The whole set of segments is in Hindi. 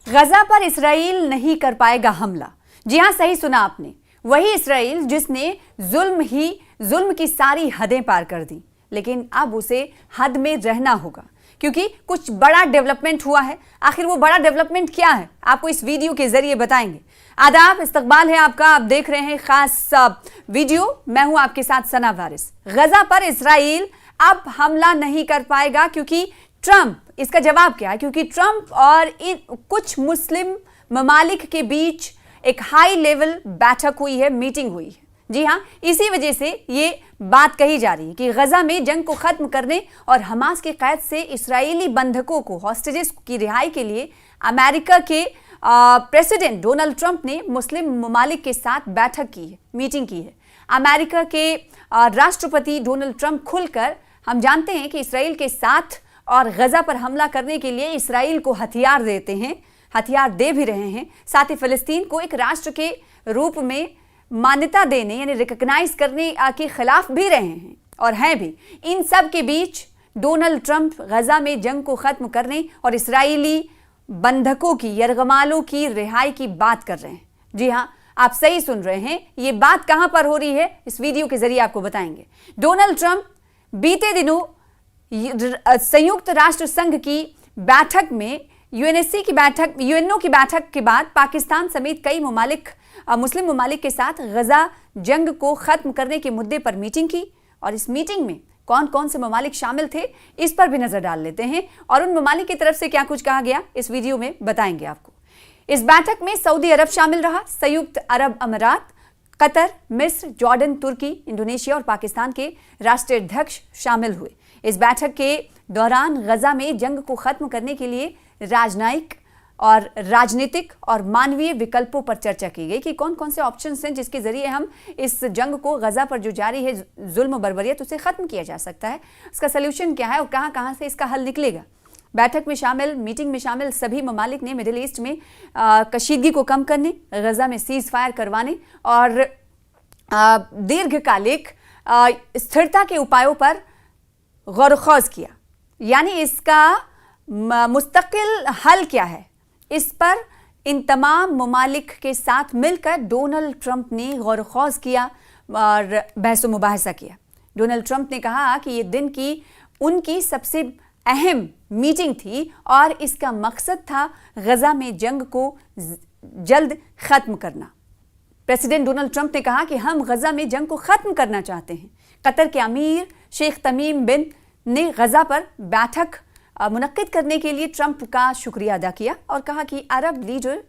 गजा पर इसराइल नहीं कर पाएगा हमला। जी हां, सही सुना आपने। वही इसराइल जिसने जुल्म की सारी हदें पार कर दी, लेकिन अब उसे हद में रहना होगा क्योंकि कुछ बड़ा डेवलपमेंट हुआ है। आखिर वो बड़ा डेवलपमेंट क्या है, आपको इस वीडियो के जरिए बताएंगे। आदाब, इस्तकबाल है आपका। आप देख रहे हैं खास वीडियो। मैं हूं आपके साथ सना वारिस। गजा पर इसराइल अब हमला नहीं कर पाएगा क्योंकि ट्रंप, इसका जवाब क्या है? क्योंकि ट्रंप और इन कुछ मुस्लिम ममालिक के बीच एक हाई लेवल बैठक हुई है, मीटिंग हुई है। जी हां, इसी वजह से ये बात कही जा रही है कि गजा में जंग को खत्म करने और हमास के कैद से इस्राएली बंधकों को, हॉस्टेजेस की रिहाई के लिए अमेरिका के प्रेसिडेंट डोनाल्ड ट्रंप ने मुस्लिम ममालिक के साथ बैठक की है, मीटिंग की है। अमेरिका के राष्ट्रपति डोनाल्ड ट्रंप खुलकर, हम जानते हैं कि इसराइल के साथ और गजा पर हमला करने के लिए इसराइल को हथियार देते हैं, हथियार दे भी रहे हैं। साथ ही फिलिस्तीन को एक राष्ट्र के रूप में मान्यता देने यानी रिकॉग्नाइज करने के खिलाफ भी रहे हैं और हैं भी। इन सब के बीच डोनाल्ड ट्रंप गजा में जंग को खत्म करने और इसराइली बंधकों की, यरगमालों की रिहाई की बात कर रहे हैं। जी हां, आप सही सुन रहे हैं। ये बात कहां पर हो रही है, इस वीडियो के जरिए आपको बताएंगे। डोनाल्ड ट्रंप बीते दिनों संयुक्त राष्ट्र संघ की बैठक में यूएनओ की बैठक के बाद पाकिस्तान समेत कई मुस्लिम ममालिक के साथ गजा जंग को खत्म करने के मुद्दे पर मीटिंग की। और इस मीटिंग में कौन कौन से ममालिक शामिल थे, इस पर भी नजर डाल लेते हैं और उन ममालिक की तरफ से क्या कुछ कहा गया, इस वीडियो में बताएंगे आपको। इस बैठक में सऊदी अरब शामिल रहा, संयुक्त अरब अमीरात, कतर, मिस्र, जॉर्डन, तुर्की, इंडोनेशिया और पाकिस्तान के राष्ट्रीय अध्यक्ष शामिल हुए। इस बैठक के दौरान गजा में जंग को खत्म करने के लिए राजनीतिक और मानवीय विकल्पों पर चर्चा की गई कि कौन कौन से ऑप्शंस हैं जिसके जरिए हम इस जंग को, गजा पर जो जारी है जुल्म बर्बरियत, उसे खत्म किया जा सकता है। उसका सलूशन क्या है और कहां कहां से इसका हल निकलेगा। मीटिंग में शामिल सभी ममालिक ने मिडिल ईस्ट में कशीदगी को कम करने, गजा में सीज फायर करवाने और दीर्घकालिक स्थिरता के उपायों पर गौर-व-ख़ौज़ किया। यानी इसका मुस्तकिल हल क्या है, इस पर इन तमाम ममालिक के साथ मिलकर डोनाल्ड ट्रंप ने गौर-व-ख़ौज़ किया और बहस व मुबाहिसा किया। डोनाल्ड ट्रंप ने कहा कि ये दिन की उनकी सबसे अहम मीटिंग थी और इसका मकसद था गजा में जंग को जल्द खत्म करना। प्रेसिडेंट डोनाल्ड ट्रंप ने कहा कि हम गजा में जंग को खत्म करना चाहते हैं। कतर के अमीर शेख तमीम बिन ने गजा पर बैठक मुनक्किद करने के लिए ट्रंप का शुक्रिया अदा किया और कहा कि अरब लीडर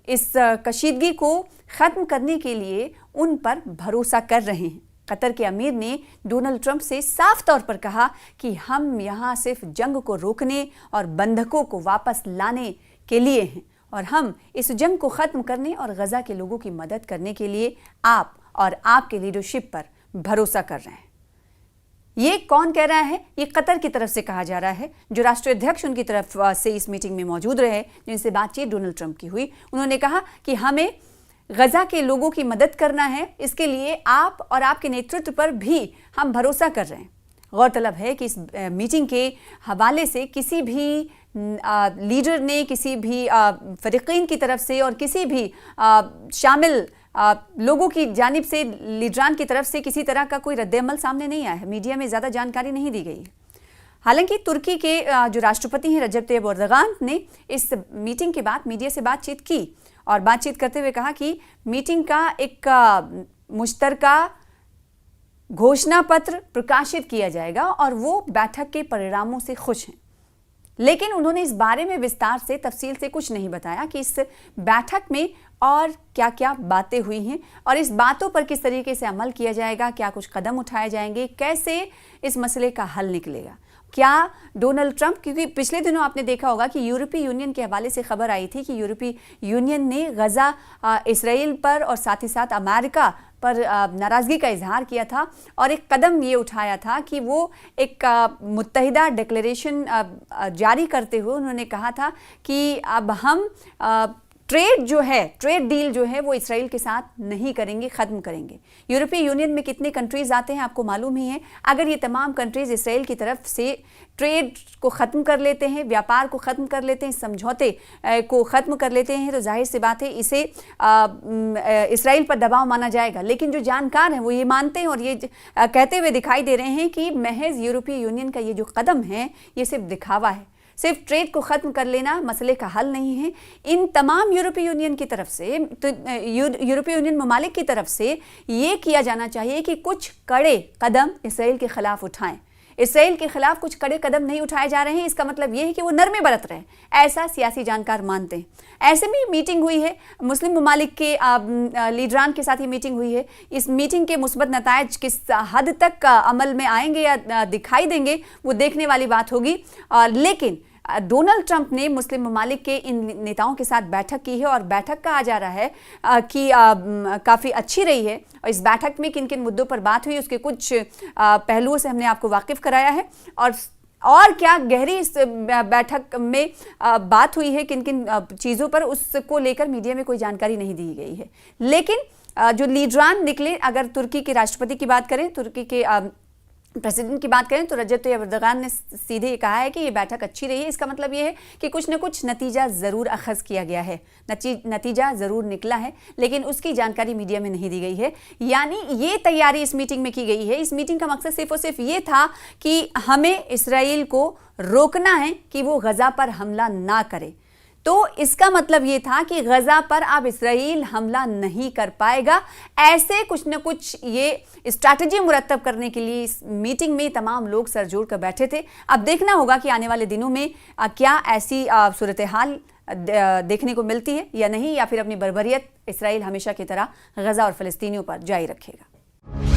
इस कशीदगी को ख़त्म करने के लिए उन पर भरोसा कर रहे हैं। कतर के अमीर ने डोनाल्ड ट्रंप से साफ तौर पर कहा कि हम यहाँ सिर्फ जंग को रोकने और बंधकों को वापस लाने के लिए हैं और हम इस जंग को ख़त्म करने और गजा के लोगों की मदद करने के लिए आप और आपके लीडरशिप पर भरोसा कर रहे हैं। ये कौन कह रहा है? ये कतर की तरफ से कहा जा रहा है, जो राष्ट्रीय अध्यक्ष उनकी तरफ से इस मीटिंग में मौजूद रहे, जिनसे बातचीत डोनाल्ड ट्रंप की हुई। उन्होंने कहा कि हमें गजा के लोगों की मदद करना है, इसके लिए आप और आपके नेतृत्व पर भी हम भरोसा कर रहे हैं। गौरतलब है कि इस मीटिंग के हवाले से किसी भी लीडर ने, किसी भी फरीकीन की तरफ से और किसी भी शामिल लोगों की जानिब से, लीडरान की तरफ से किसी तरह का कोई रद्द-ए-अमल सामने नहीं आया है। मीडिया में ज़्यादा जानकारी नहीं दी गई है। हालांकि तुर्की के जो राष्ट्रपति हैं रजब तैयब एर्दोगान ने इस मीटिंग के बाद मीडिया से बातचीत की और बातचीत करते हुए कहा कि मीटिंग का एक मुश्तरका घोषणा पत्र प्रकाशित किया जाएगा और वो बैठक के परिणामों से खुश हैं। लेकिन उन्होंने इस बारे में विस्तार से, तफसील से कुछ नहीं बताया कि इस बैठक में और क्या क्या बातें हुई हैं और इस बातों पर किस तरीके से अमल किया जाएगा, क्या कुछ कदम उठाए जाएंगे, कैसे इस मसले का हल निकलेगा। क्या डोनाल्ड ट्रंप, क्योंकि पिछले दिनों आपने देखा होगा कि यूरोपीय यूनियन के हवाले से खबर आई थी कि यूरोपीय यूनियन ने गजा, इसराइल पर और साथ ही साथ अमेरिका पर नाराज़गी का इजहार किया था और एक कदम ये उठाया था कि वो एक मुत्तहिदा डिक्लेरेशन जारी करते हुए उन्होंने कहा था कि अब हम ट्रेड जो है, ट्रेड डील जो है वो इसराइल के साथ नहीं करेंगे, ख़त्म करेंगे। यूरोपीय यूनियन में कितने कंट्रीज़ आते हैं आपको मालूम ही है। अगर ये तमाम कंट्रीज़ इसराइल की तरफ से ट्रेड को ख़त्म कर लेते हैं, व्यापार को ख़त्म कर लेते हैं, समझौते को ख़त्म कर लेते हैं, तो जाहिर सी बात है इसे इसराइल पर दबाव माना जाएगा। लेकिन जो जानकार हैं वो ये मानते हैं और ये कहते हुए दिखाई दे रहे हैं कि महज यूरोपीय यूनियन का ये जो कदम है ये सिर्फ दिखावा है। सिर्फ ट्रेड को ख़त्म कर लेना मसले का हल नहीं है। इन तमाम यूरोपीय यूनियन की तरफ से, तो यूरोपीय यूनियन ममालिक की तरफ से ये किया जाना चाहिए कि कुछ कड़े कदम इसराइल के ख़िलाफ़ उठाएं। इसराइल के खिलाफ कुछ कड़े कदम नहीं उठाए जा रहे हैं, इसका मतलब यह है कि वो नरमी बरत रहे हैं, ऐसा सियासी जानकार मानते हैं। ऐसे में मीटिंग हुई है, मुस्लिम ममालिक के लीडरान के साथ ये मीटिंग हुई है। इस मीटिंग के मुस्बत नतायज किस हद तक अमल में आएंगे या दिखाई देंगे वो देखने वाली बात होगी। लेकिन डोनाल्ड ट्रंप ने मुस्लिम ममालिक के इन नेताओं के साथ बैठक की है और बैठक कहा जा रहा है कि काफ़ी अच्छी रही है। और इस बैठक में किन किन मुद्दों पर बात हुई उसके कुछ पहलुओं से हमने आपको वाकिफ़ कराया है और क्या गहरी इस बैठक में बात हुई है, किन किन चीज़ों पर, उसको लेकर मीडिया में कोई जानकारी नहीं दी गई है। लेकिन जो लीडरान निकले, अगर तुर्की के राष्ट्रपति की बात करें, तुर्की के प्रेसिडेंट की बात करें तो रजब तैयब एर्दोगान ने सीधे ये कहा है कि ये बैठक अच्छी रही है। इसका मतलब ये है कि कुछ न कुछ नतीजा ज़रूर अखज़ किया गया है, नतीजा ज़रूर निकला है, लेकिन उसकी जानकारी मीडिया में नहीं दी गई है। यानी ये तैयारी इस मीटिंग में की गई है। इस मीटिंग का मकसद सिर्फ और सिर्फ ये था कि हमें इसराइल को रोकना है कि वो गज़ा पर हमला ना करे। तो इसका मतलब ये था कि गज़ा पर अब इसराइल हमला नहीं कर पाएगा। ऐसे कुछ न कुछ ये स्ट्रैटेजी मुरतब करने के लिए इस मीटिंग में तमाम लोग सर जोड़ कर बैठे थे। अब देखना होगा कि आने वाले दिनों में क्या ऐसी सूरत हाल देखने को मिलती है या नहीं, या फिर अपनी बर्बरियत इसराइल हमेशा की तरह गज़ा और फ़लस्तीनियों पर जारी रखेगा।